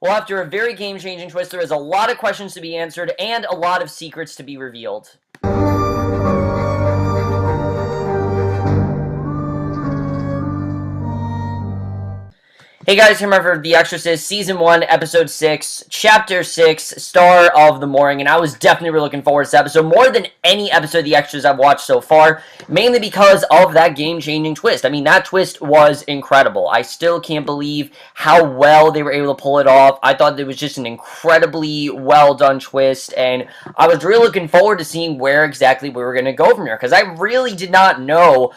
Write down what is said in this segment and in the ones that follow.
Well, after a very game-changing twist, there is a lot of questions to be answered and a lot of secrets to be revealed. Hey guys, here for The Exorcist, Season 1, Episode 6, Chapter 6, Star of the Morning, and I was definitely really looking forward to this episode, more than any episode of The Exorcist I've watched so far, mainly because of that game-changing twist. I mean, that twist was incredible. I still can't believe how well they were able to pull it off. I thought it was just an incredibly well-done twist, and I was really looking forward to seeing where exactly we were going to go from here, because I really did not know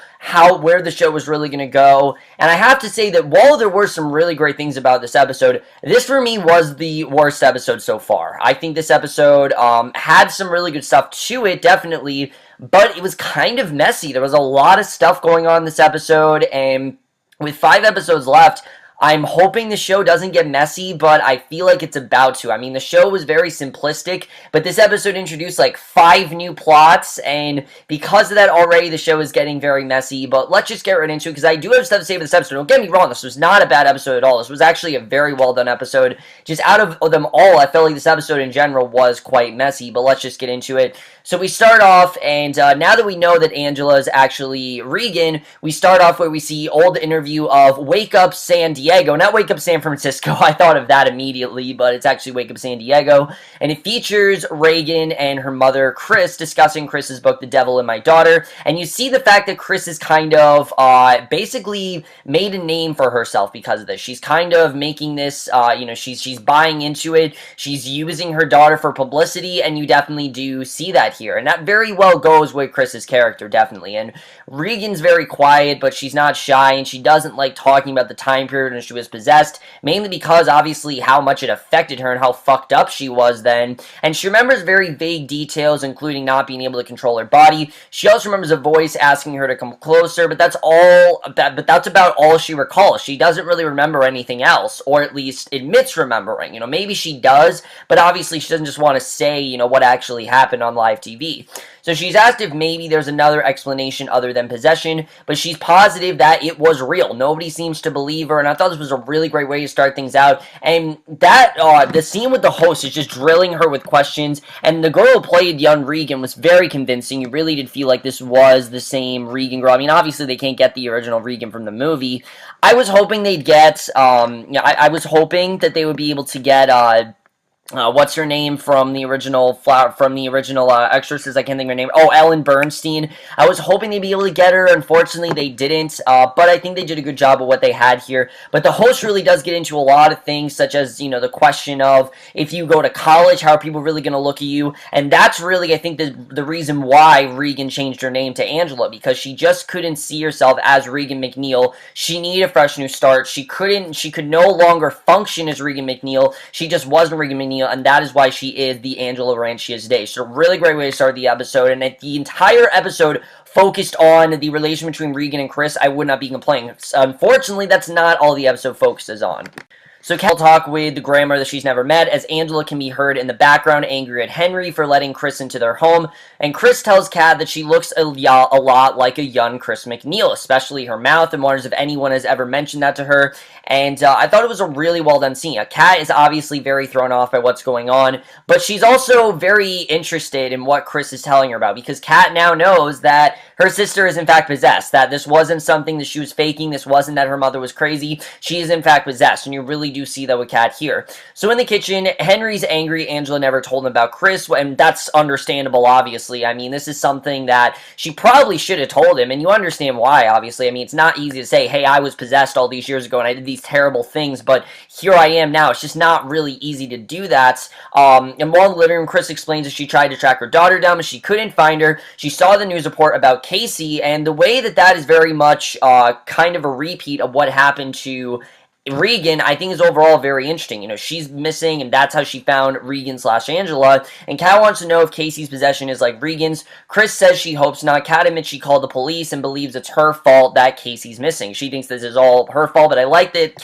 where the show was really going to go. And I have to say that while there were some really great things about this episode, this for me was the worst episode so far. I think this episode had some really good stuff to it, definitely, but it was kind of messy. There was a lot of stuff going on in this episode, and with 5 episodes left, I'm hoping the show doesn't get messy, but I feel like it's about to. I mean, the show was very simplistic, but this episode introduced like 5 new plots, and because of that already, the show is getting very messy. But let's just get right into it, because I do have stuff to say about this episode. Don't get me wrong, this was not a bad episode at all. This was actually a very well done episode. Just out of them all, I felt like this episode in general was quite messy, but let's just get into it. So we start off, and now that we know that Angela is actually Regan, we start off where we see old interview of Wake Up San Diego. Not Wake Up San Francisco, I thought of that immediately, but it's actually Wake Up San Diego. And it features Regan and her mother, Chris, discussing Chris's book, The Devil and My Daughter. And you see the fact that Chris is kind of basically made a name for herself because of this. She's kind of making this, she's buying into it. She's using her daughter for publicity, and you definitely do see that here, and that very well goes with Chris's character, definitely. And Regan's very quiet, but she's not shy, and she doesn't like talking about the time period when she was possessed, mainly because obviously how much it affected her and how fucked up she was then. And she remembers very vague details, including not being able to control her body. She also remembers a voice asking her to come closer, but that's about all she recalls. She doesn't really remember anything else, or at least admits remembering. Maybe she does, but obviously she doesn't just want to say, what actually happened on live TV. So she's asked if maybe there's another explanation other than possession, but she's positive that it was real. Nobody seems to believe her, and I thought this was a really great way to start things out. And that, the scene with the host is just drilling her with questions, and the girl who played young Regan was very convincing. You really did feel like this was the same Regan girl. I mean, obviously they can't get the original Regan from the movie. I was hoping they'd get, I was hoping that they would be able to get, what's her name from the original Exorcist? I can't think of her name. Oh, Ellen Bernstein. I was hoping they'd be able to get her. Unfortunately, they didn't. But I think they did a good job of what they had here. But the host really does get into a lot of things, such as, the question of if you go to college, how are people really going to look at you? And that's really, I think, the reason why Regan changed her name to Angela, because she just couldn't see herself as Regan McNeil. She needed a fresh new start. She could no longer function as Regan McNeil. She just wasn't Regan McNeil, and that is why she is the Angela Rand she is today. So really great way to start the episode, and the entire episode focused on the relation between Regan and Chris, I would not be complaining. Unfortunately, that's not all the episode focuses on. So Kat will talk with the grandmother that she's never met, as Angela can be heard in the background angry at Henry for letting Chris into their home, and Chris tells Kat that she looks a lot like a young Chris McNeil, especially her mouth, and wonders if anyone has ever mentioned that to her, and I thought it was a really well done scene. Kat is obviously very thrown off by what's going on, but she's also very interested in what Chris is telling her about, because Kat now knows that her sister is in fact possessed, that this wasn't something that she was faking, this wasn't that her mother was crazy, she is in fact possessed, and you really do see that with Kat here. So in the kitchen, Henry's angry Angela never told him about Chris, and that's understandable, obviously. I mean, this is something that she probably should have told him, and you understand why, obviously. I mean, it's not easy to say, hey, I was possessed all these years ago, and I did these terrible things, but here I am now. It's just not really easy to do that. And while in the living room, Chris explains that she tried to track her daughter down, but she couldn't find her. She saw the news report about Casey, and the way that is very much kind of a repeat of what happened to Regan, I think, is overall very interesting. She's missing, and that's how she found Regan/Angela. And Kat wants to know if Casey's possession is like Regan's. Chris says she hopes not. Kat admits she called the police and believes it's her fault that Casey's missing. She thinks this is all her fault, but I like that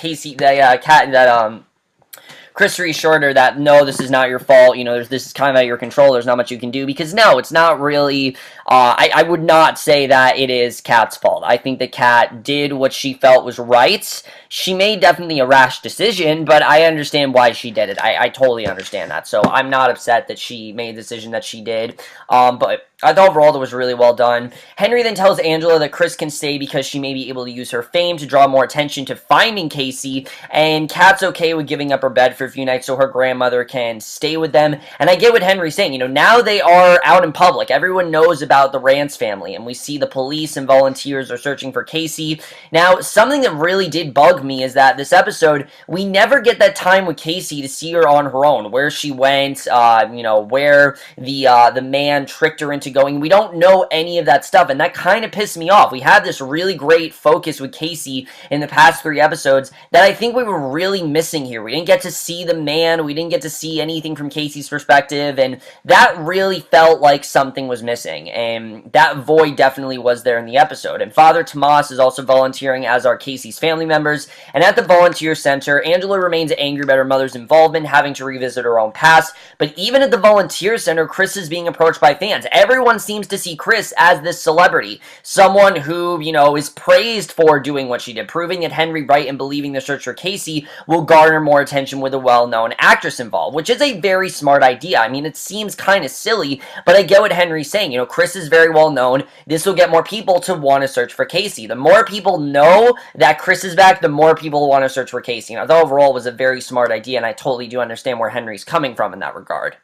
Chris reassured her that, no, this is not your fault, this is kind of out of your control, there's not much you can do, because no, it's not really, I would not say that it is Kat's fault. I think that Kat did what she felt was right. She made definitely a rash decision, but I understand why she did it. I totally understand that, so I'm not upset that she made the decision that she did, but I thought overall it was really well done. Henry then tells Angela that Chris can stay because she may be able to use her fame to draw more attention to finding Casey, and Kat's okay with giving up her bed for a few nights so her grandmother can stay with them. And I get what Henry's saying. Now they are out in public. Everyone knows about the Rance family, and we see the police and volunteers are searching for Casey. Now, something that really did bug me is that this episode, we never get that time with Casey to see her on her own, where she went, where the man tricked her into going. We don't know any of that stuff, and that kind of pissed me off. We had this really great focus with Casey in the past 3 episodes that I think we were really missing here. We didn't get to see the man, we didn't get to see anything from Casey's perspective, and that really felt like something was missing, and that void definitely was there in the episode. And Father Tomas is also volunteering, as are Casey's family members, and at the volunteer center, Angela remains angry about her mother's involvement, having to revisit her own past, but even at the volunteer center, Chris is being approached by fans. Everyone seems to see Chris as this celebrity, someone who, is praised for doing what she did, proving that Henry right and believing the search for Casey will garner more attention with a well-known actress involved, which is a very smart idea. I mean, it seems kind of silly, but I get what Henry's saying. Chris is very well known. This will get more people to want to search for Casey. The more people know that Chris is back, the more people want to search for Casey. The overall was a very smart idea, and I totally do understand where Henry's coming from in that regard.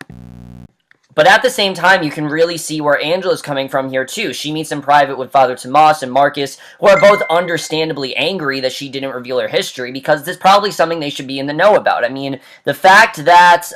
But at the same time, you can really see where Angela's coming from here, too. She meets in private with Father Tomas and Marcus, who are both understandably angry that she didn't reveal her history, because this is probably something they should be in the know about. I mean, the fact that,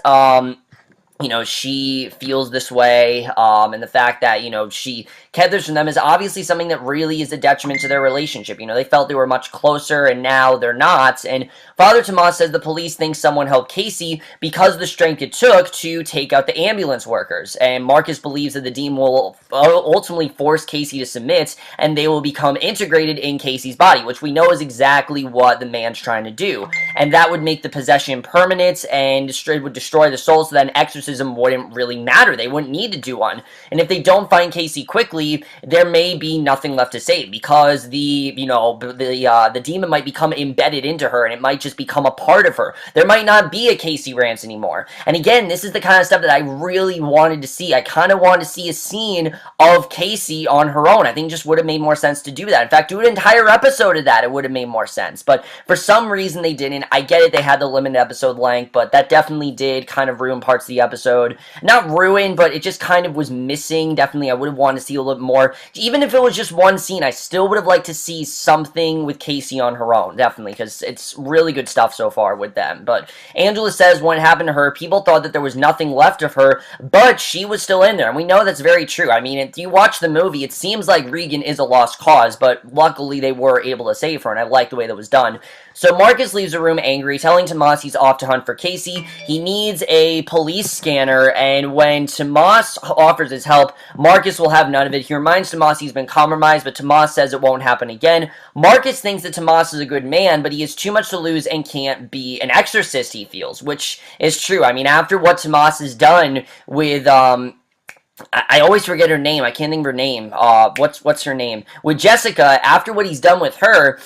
she feels this way, and the fact that, she kept this from them is obviously something that really is a detriment to their relationship. They felt they were much closer, and now they're not. And Father Tomas says the police think someone helped Casey because of the strength it took to take out the ambulance workers. And Marcus believes that the demon will ultimately force Casey to submit, and they will become integrated in Casey's body, which we know is exactly what the man's trying to do. And that would make the possession permanent, and would destroy the soul, so that an exorcism wouldn't really matter. They wouldn't need to do one. And if they don't find Casey quickly, there may be nothing left to save, because the demon might become embedded into her, and it might just become a part of her. There might not be a Casey Rance anymore. And again, this is the kind of stuff that I really wanted to see. I kind of wanted to see a scene of Casey on her own. I think it just would have made more sense to do that. In fact, do an entire episode of that. It would have made more sense. But for some reason, they didn't. I get it. They had the limited episode length, but that definitely did kind of ruin parts of the episode. Not ruin, but it just kind of was missing. Definitely, I would have wanted to see a little bit more. Even if it was just one scene, I still would have liked to see something with Casey on her own. Definitely, because it's really good stuff so far with them. But Angela says when it happened to her, people thought that there was nothing left of her, but she was still in there. And we know that's very true. I mean, if you watch the movie, it seems like Regan is a lost cause, but luckily they were able to save her, and I like the way that was done. So Marcus leaves the room angry, telling Tomas he's off to hunt for Casey. He needs a police scanner, and when Tomas offers his help, Marcus will have none of it. He reminds Tomas he's been compromised, but Tomas says it won't happen again. Marcus thinks that Tomas is a good man, but he has too much to lose and can't be an exorcist, he feels, which is true. I mean, after what Tomas has done with, I always forget her name. I can't think of her name. What's her name? With Jessica, after what he's done with her,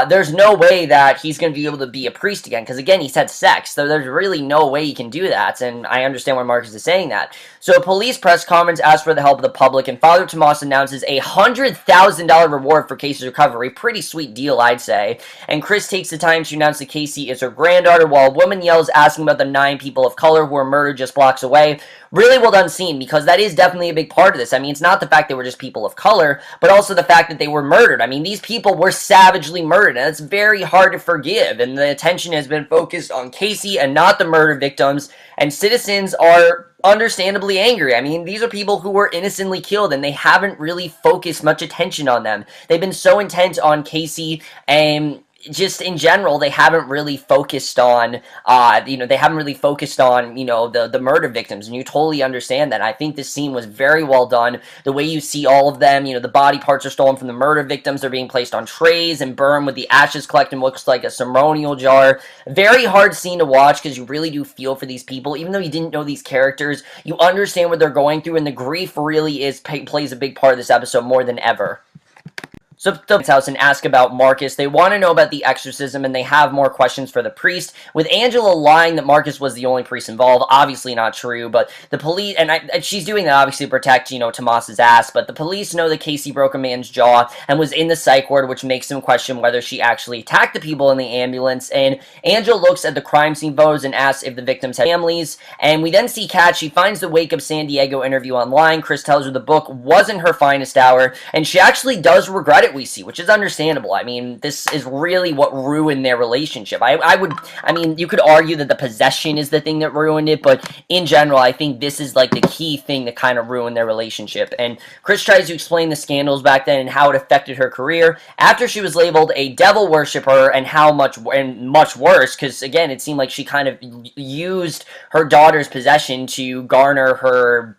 there's no way that he's going to be able to be a priest again. Because, again, he's had sex. So there's really no way he can do that. And I understand why Marcus is saying that. So a police press conference asks for the help of the public. And Father Tomas announces a $100,000 reward for Casey's recovery. Pretty sweet deal, I'd say. And Chris takes the time to announce that Casey is her granddaughter, while a woman yells asking about the 9 people of color who were murdered just blocks away. Really well done scene, because that is definitely a big part of this. I mean, it's not the fact they were just people of color, but also the fact that they were murdered. I mean, these people were savagely murdered, and it's very hard to forgive, and the attention has been focused on Casey and not the murder victims, and citizens are understandably angry. I mean, these are people who were innocently killed, and they haven't really focused much attention on them. They've been so intent on Casey and just in general, they haven't really focused on, the murder victims, and you totally understand that. I think this scene was very well done. The way you see all of them, the body parts are stolen from the murder victims. They're being placed on trays and burned with the ashes collected in what looks like a ceremonial jar. Very hard scene to watch because you really do feel for these people. Even though you didn't know these characters, you understand what they're going through, and the grief really plays a big part of this episode more than ever. So the house and ask about Marcus. They want to know about the exorcism, and they have more questions for the priest, with Angela lying that Marcus was the only priest involved. Obviously not true, but the police, and she's doing that obviously to protect, Tomas's ass, but the police know that Casey broke a man's jaw and was in the psych ward, which makes them question whether she actually attacked the people in the ambulance, and Angela looks at the crime scene photos and asks if the victims had families, and we then see Kat. She finds the Wake Up San Diego interview online. Chris tells her the book wasn't her finest hour, and she actually does regret it, we see, which is understandable. I mean, this is really what ruined their relationship. You could argue that the possession is the thing that ruined it, but in general, I think this is like the key thing that kind of ruined their relationship. And Chris tries to explain the scandals back then and how it affected her career after she was labeled a devil worshiper, and much worse, because again, it seemed like she kind of used her daughter's possession to garner her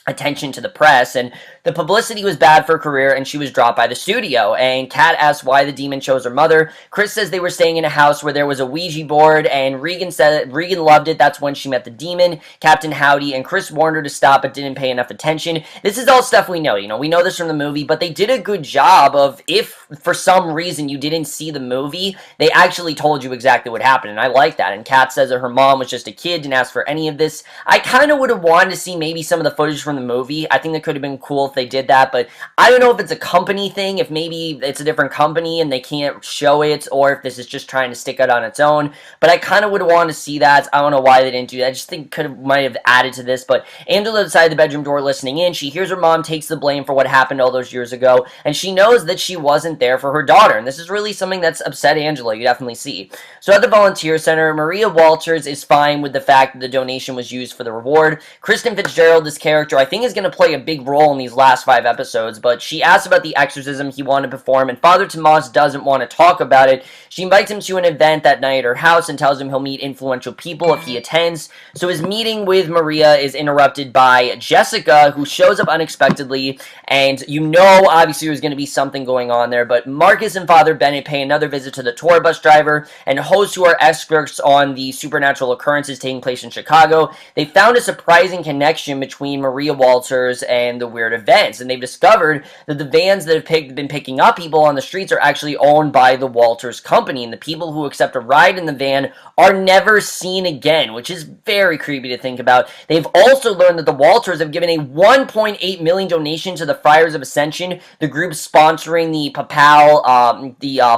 attention to the press, and the publicity was bad for her career, and she was dropped by the studio. And Kat asks why the demon chose her mother. Chris says they were staying in a house where there was a Ouija board, and Regan said Regan loved it. That's when she met the demon, Captain Howdy, and Chris warned her to stop but didn't pay enough attention. This is all stuff we know, we know this from the movie, but they did a good job of, if for some reason you didn't see the movie, they actually told you exactly what happened, and I like that. And Kat says that her mom was just a kid, didn't ask for any of this. I kind of would have wanted to see maybe some of the footage from the movie. I think that could have been cool if they did that, but I don't know if it's a company thing, if maybe it's a different company and they can't show it, or if this is just trying to stick it on its own, but I kind of would have wanted to see that. I don't know why they didn't do that. I just think might have added to this. But Angela outside the bedroom door listening in, she hears her mom takes the blame for what happened all those years ago, and she knows that she wasn't there for her daughter, and this is really something that's upset Angela, you definitely see. So at the volunteer center, Maria Walters is fine with the fact that the donation was used for the reward. Kristen Fitzgerald, this character, I think is going to play a big role in these last 5 episodes, but she asks about the exorcism he wanted to perform, and Father Tomas doesn't want to talk about it. She invites him to an event that night at her house and tells him he'll meet influential people if he attends. So his meeting with Maria is interrupted by Jessica, who shows up unexpectedly, and obviously there's going to be something going on there, but Marcus and Father Bennett pay another visit to the tour bus driver and hosts who are experts on the supernatural occurrences taking place in Chicago. They found a surprising connection between Maria Walters and the weird events, and they've discovered that the vans that have been picking up people on the streets are actually owned by the Walters company, and the people who accept a ride in the van are never seen again, which is very creepy to think about. They've also learned that the Walters have given a $1.8 million donation to the Friars of Ascension, the group sponsoring the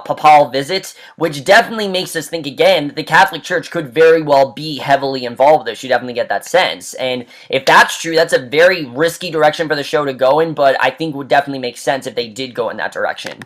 papal visit, which definitely makes us think again that the Catholic Church could very well be heavily involved with this. You definitely get that sense, and if that's true, that's a very risky direction for the show to go in, but I think would definitely make sense if they did go in that direction.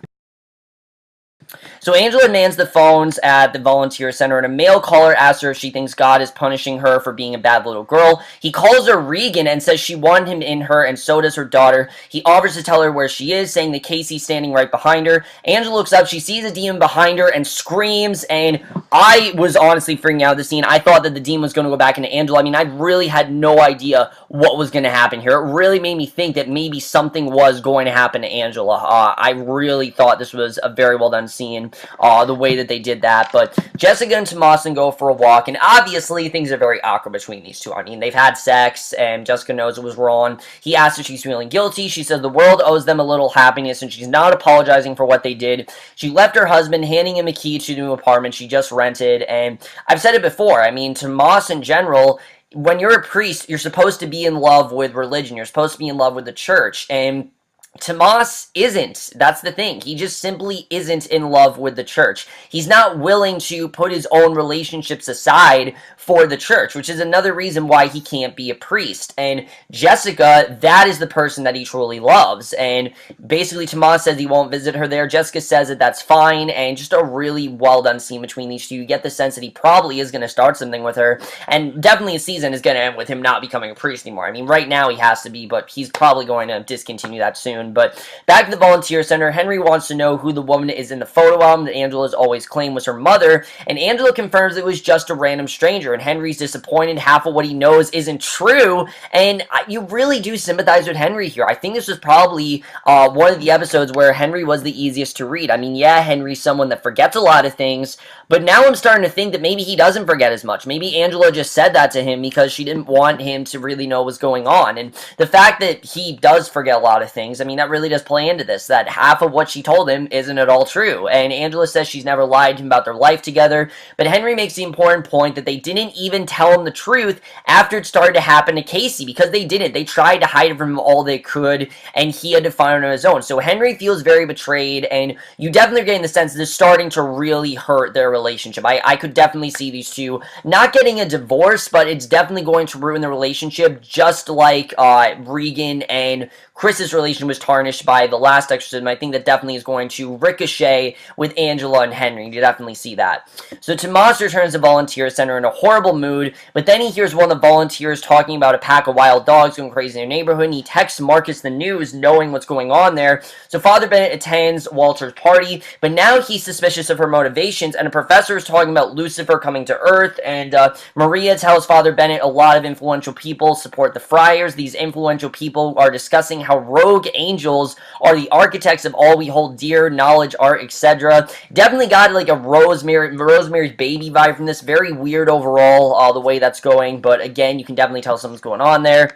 So Angela mans the phones at the volunteer center, and a male caller asks her if she thinks God is punishing her for being a bad little girl. He calls her Regan and says she wanted him in her, and so does her daughter. He offers to tell her where she is, saying that Casey's standing right behind her. Angela looks up, she sees a demon behind her and screams, and I was honestly freaking out at the scene. I thought that the demon was going to go back into Angela. I mean, I really had no idea what was going to happen here. It really made me think that maybe something was going to happen to Angela. I really thought this was a very well done scene, the way that they did that. But Jessica and Tomasin go for a walk, and obviously things are very awkward between these two. I mean, they've had sex, and Jessica knows it was wrong. He asks if she's feeling guilty. She says the world owes them a little happiness, and she's not apologizing for what they did. She left her husband, handing him a key to the new apartment she just rented, and I've said it before, I mean, Tomas in general, when you're a priest, you're supposed to be in love with religion. You're supposed to be in love with the church, and Tomas isn't. That's the thing. He just simply isn't in love with the church. He's not willing to put his own relationships aside for the church, which is another reason why he can't be a priest. And Jessica, that is the person that he truly loves. And basically, Tomas says he won't visit her there. Jessica says that that's fine, and just a really well-done scene between these two. You get the sense that he probably is going to start something with her, and definitely a season is going to end with him not becoming a priest anymore. I mean, right now he has to be, but he's probably going to discontinue that soon. soon. But back at the volunteer center, Henry wants to know who the woman is in the photo album that Angela's always claimed was her mother, and Angela confirms it was just a random stranger, and Henry's disappointed. Half of what he knows isn't true, and you really do sympathize with Henry here. I think this was probably one of the episodes where Henry was the easiest to read. I mean, yeah, Henry's someone that forgets a lot of things, but now I'm starting to think that maybe he doesn't forget as much. Maybe Angela just said that to him because she didn't want him to really know what's going on, and the fact that he does forget a lot of things, I mean, that really does play into this, that half of what she told him isn't at all true, and Angela says she's never lied to him about their life together, but Henry makes the important point that they didn't even tell him the truth after it started to happen to Casey, because they didn't. They tried to hide it from him all they could, and he had to find it on his own. So Henry feels very betrayed, and you definitely are getting the sense that it's starting to really hurt their relationship. I could definitely see these two not getting a divorce, but it's definitely going to ruin the relationship, just like Regan and Chris's relation was tarnished by the last exorcism. I think that definitely is going to ricochet with Angela and Henry. You definitely see that. So Tomas returns to Volunteer Center in a horrible mood, but then he hears one of the volunteers talking about a pack of wild dogs going crazy in their neighborhood, and he texts Marcus the news, knowing what's going on there. So Father Bennett attends Walter's party, but now he's suspicious of her motivations, and a professor is talking about Lucifer coming to Earth, and Maria tells Father Bennett a lot of influential people support the friars. These influential people are discussing how rogue angels are the architects of all we hold dear, knowledge, art, etc. Definitely got like a Rosemary's Baby vibe from this. Very weird overall, the way that's going, but again, you can definitely tell something's going on there.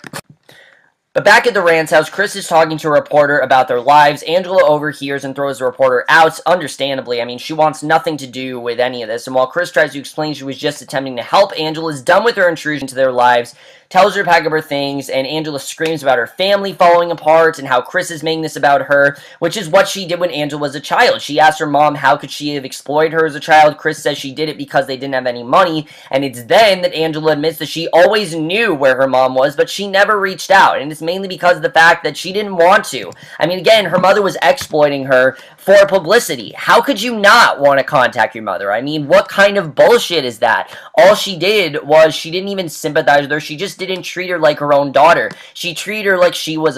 But back at the Rand's house, Chris is talking to a reporter about their lives. Angela overhears and throws the reporter out, understandably. I mean, she wants nothing to do with any of this. And while Chris tries to explain she was just attempting to help, Angela's done with her intrusion into their lives, tells her to pack up her things, and Angela screams about her family falling apart and how Chris is making this about her, which is what she did when Angela was a child. She asked her mom how could she have exploited her as a child. Chris says she did it because they didn't have any money, and it's then that Angela admits that she always knew where her mom was, but she never reached out, and it's mainly because of the fact that she didn't want to. I mean, again, her mother was exploiting her for publicity. How could you not want to contact your mother? I mean, what kind of bullshit is that? All she did was she didn't even sympathize with her. She just didn't treat her like her own daughter. She treated her like she was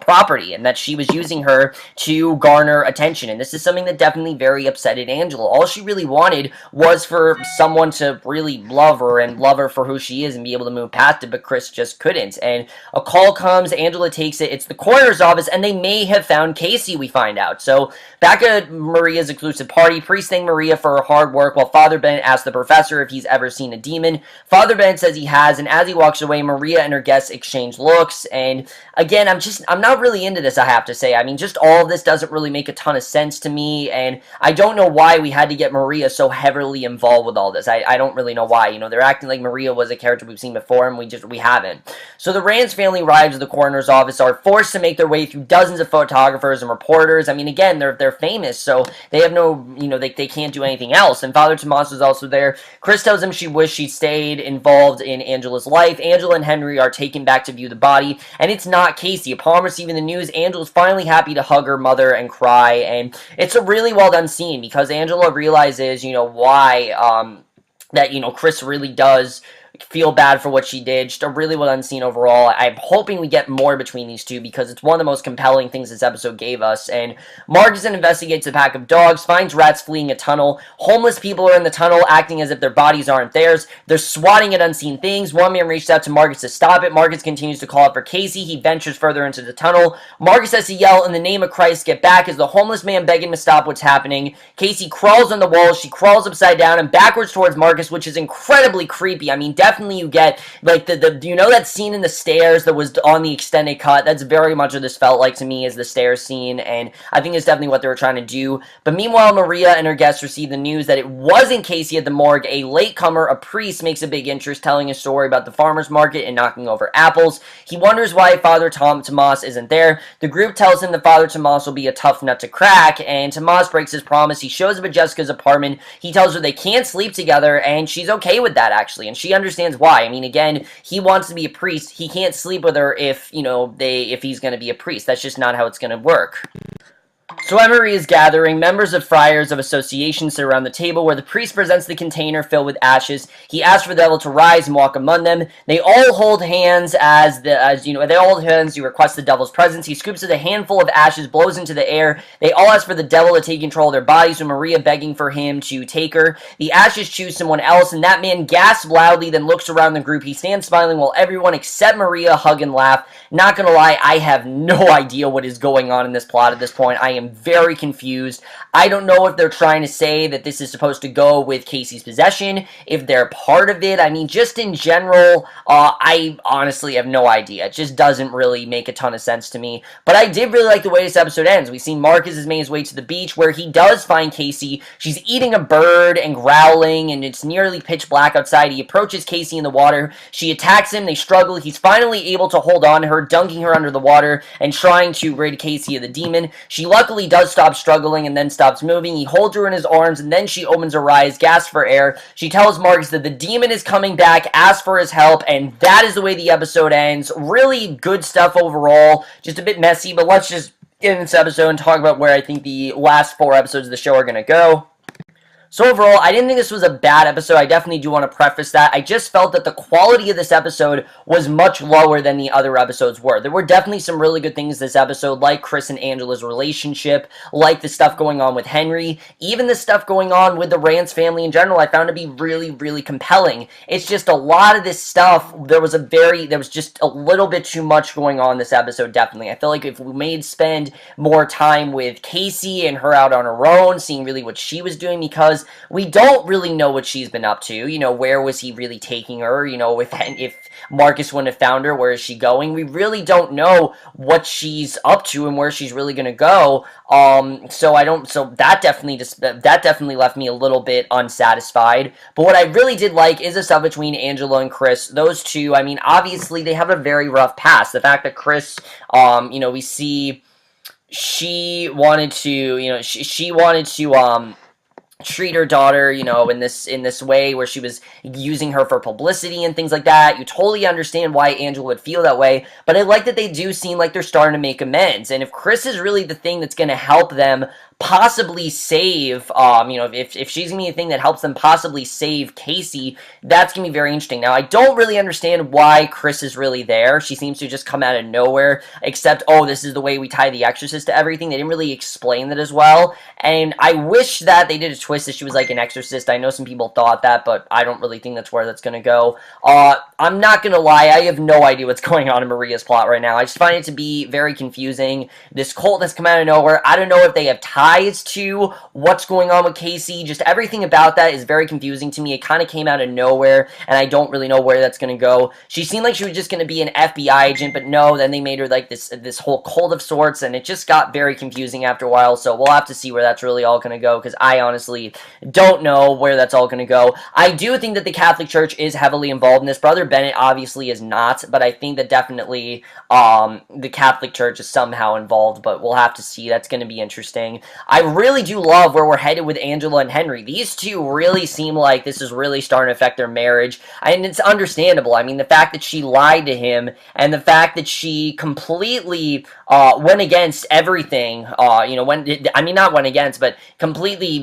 property, and that she was using her to garner attention. And this is something that definitely very upsetted Angela. All she really wanted was for someone to really love her and love her for who she is and be able to move past it, but Chris just couldn't. And a call comes, Angela takes it, it's the coroner's office, and they may have found Casey, we find out. So, back at Maria's exclusive party, priests thank Maria for her hard work, while Father Bennett asks the professor if he's ever seen a demon. Father Bennett says he has, and as he walks away, Maria and her guests exchange looks, and again, I'm not really into this, I have to say. I mean, just all of this doesn't really make a ton of sense to me, and I don't know why we had to get Maria so heavily involved with all this. I don't really know why. You know, they're acting like Maria was a character we've seen before, and we haven't. So the Rand's family arrives at the coroner's office, are forced to make their way through dozens of photographers and reporters. I mean, again, they're famous, so they have no, they can't do anything else. And Father Tomas is also there. Chris tells him she wished she'd stayed involved in Angela's life. Angela and Henry are taken back to view the body, and it's not Casey. Upon receiving the news, Angela's finally happy to hug her mother and cry, and it's a really well done scene because Angela realizes, why, that, Chris really does feel bad for what she did. Just a really well done scene overall. I'm hoping we get more between these two because it's one of the most compelling things this episode gave us. And Marcus investigates a pack of dogs, finds rats fleeing a tunnel. Homeless people are in the tunnel acting as if their bodies aren't theirs. They're swatting at unseen things. One man reached out to Marcus to stop it. Marcus continues to call out for Casey. He ventures further into the tunnel. Marcus has to yell, "In the name of Christ, get back," as the homeless man begging to stop what's happening. Casey crawls on the wall. She crawls upside down and backwards towards Marcus, which is incredibly creepy. I mean, definitely you get, like, that scene in the stairs that was on the extended cut? That's very much what this felt like to me, as the stairs scene, and I think it's definitely what they were trying to do. But meanwhile, Maria and her guests receive the news that it wasn't Casey at the morgue. A latecomer, a priest, makes a big interest, telling a story about the farmer's market and knocking over apples. He wonders why Father Tomas isn't there. The group tells him that Father Tomas will be a tough nut to crack, and Tomas breaks his promise. He shows up at Jessica's apartment. He tells her they can't sleep together, and she's okay with that, actually, and she understands why. I mean, again, he wants to be a priest. He can't sleep with her if, if he's going to be a priest. That's just not how it's going to work. So at Maria's gathering, members of friars of association sit around the table where the priest presents the container filled with ashes. He asks for the devil to rise and walk among them. They all hold hands as they all hold hands to request the devil's presence. He scoops a handful of ashes, blows into the air. They all ask for the devil to take control of their bodies, with Maria begging for him to take her. The ashes choose someone else, and that man gasps loudly, then looks around the group. He stands smiling while everyone except Maria hug and laugh. Not gonna lie, I have no idea what is going on in this plot at this point. I am very confused. I don't know if they're trying to say that this is supposed to go with Casey's possession, if they're part of it. I mean, just in general, I honestly have no idea. It just doesn't really make a ton of sense to me. But I did really like the way this episode ends. We see Marcus has made his way to the beach where he does find Casey. She's eating a bird and growling, and it's nearly pitch black outside. He approaches Casey in the water. She attacks him. They struggle. He's finally able to hold on to her, dunking her under the water and trying to rid Casey of the demon. She luckily does stop struggling and then stops moving. He holds her in his arms, and then she opens her eyes, gasps for air. She tells Marcus that the demon is coming back, asks for his help, and that is the way the episode ends. Really good stuff overall. Just a bit messy, but let's just get into this episode and talk about where I think the last 4 episodes of the show are going to go. So overall, I didn't think this was a bad episode. I definitely do want to preface that. I just felt that the quality of this episode was much lower than the other episodes were. There were definitely some really good things this episode, like Chris and Angela's relationship, like the stuff going on with Henry, even the stuff going on with the Rance family in general, I found to be really, really compelling. It's just a lot of this stuff, there was just a little bit too much going on this episode, definitely. I feel like if we made spend more time with Casey and her out on her own, seeing really what she was doing, because we don't really know what she's been up to. You know, where was he really taking her? You know, if Marcus wouldn't have found her, where is she going? We really don't know what she's up to and where she's really going to go. So that definitely left me a little bit unsatisfied. But what I really did like is the stuff between Angela and Chris. Those two, I mean, obviously they have a very rough past. The fact that Chris, we see she wanted to, she wanted to, treat her daughter, in this way where she was using her for publicity and things like that. You totally understand why Angela would feel that way, but I like that they do seem like they're starting to make amends. And if Chris is really the thing that's going to help them possibly save, if she's going to be the thing that helps them possibly save Casey, that's going to be very interesting. Now, I don't really understand why Chris is really there. She seems to just come out of nowhere, except, oh, this is the way we tie the Exorcist to everything. They didn't really explain that as well, and I wish that they did a twist that she was like an exorcist. I know some people thought that, but I don't really think that's where that's going to go. I'm not going to lie, I have no idea what's going on in Maria's plot right now. I just find it to be very confusing. This cult has come out of nowhere. I don't know if they have ties to what's going on with Casey. Just everything about that is very confusing to me. It kind of came out of nowhere, and I don't really know where that's going to go. She seemed like she was just going to be an FBI agent, but no, then they made her like this whole cult of sorts, and it just got very confusing after a while, so we'll have to see where that's really all going to go, because I honestly don't know where that's all going to go. I do think that the Catholic Church is heavily involved in this. Brother Bennett obviously is not, but I think that definitely the Catholic Church is somehow involved, but we'll have to see. That's going to be interesting. I really do love where we're headed with Angela and Henry. These two really seem like this is really starting to affect their marriage, and it's understandable. I mean, the fact that she lied to him, and the fact that she completely went against everything, not went against, but completely,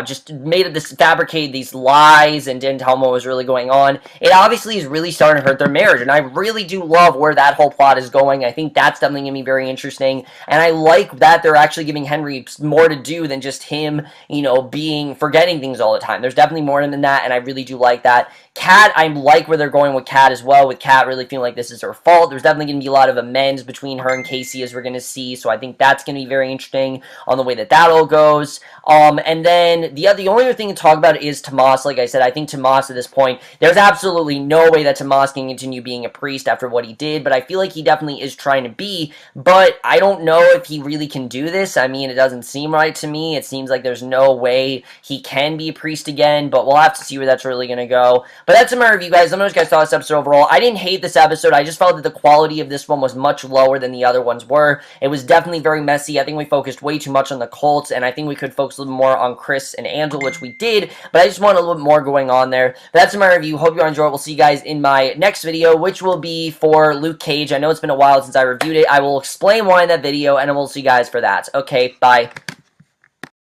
just fabricated these lies and didn't tell them what was really going on. It obviously is really starting to hurt their marriage, and I really do love where that whole plot is going. I think that's definitely going to be very interesting, and I like that they're actually giving Henry more to do than just him, forgetting things all the time. There's definitely more than that, and I really do like that. Kat, I like where they're going with Kat as well, with Kat really feeling like this is her fault. There's definitely going to be a lot of amends between her and Casey, as we're going to see, so I think that's going to be very interesting on the way that all goes. And then the only other thing to talk about is Tomas. Like I said, I think Tomas at this point, there's absolutely no way that Tomas can continue being a priest after what he did, but I feel like he definitely is trying to be, but I don't know if he really can do this. I mean, it doesn't seem right to me. It seems like there's no way he can be a priest again, but we'll have to see where that's really going to go. But that's my review, guys. Let me know what you guys thought of this episode overall. I didn't hate this episode. I just felt that the quality of this one was much lower than the other ones were. It was definitely very messy. I think we focused way too much on the Colts, and I think we could focus a little more on Chris and Angel, which we did, but I just want a little bit more going on there. But that's my review. Hope you all enjoyed. We'll see you guys in my next video, which will be for Luke Cage. I know it's been a while since I reviewed it. I will explain why in that video, and I will see you guys for that. Okay, bye.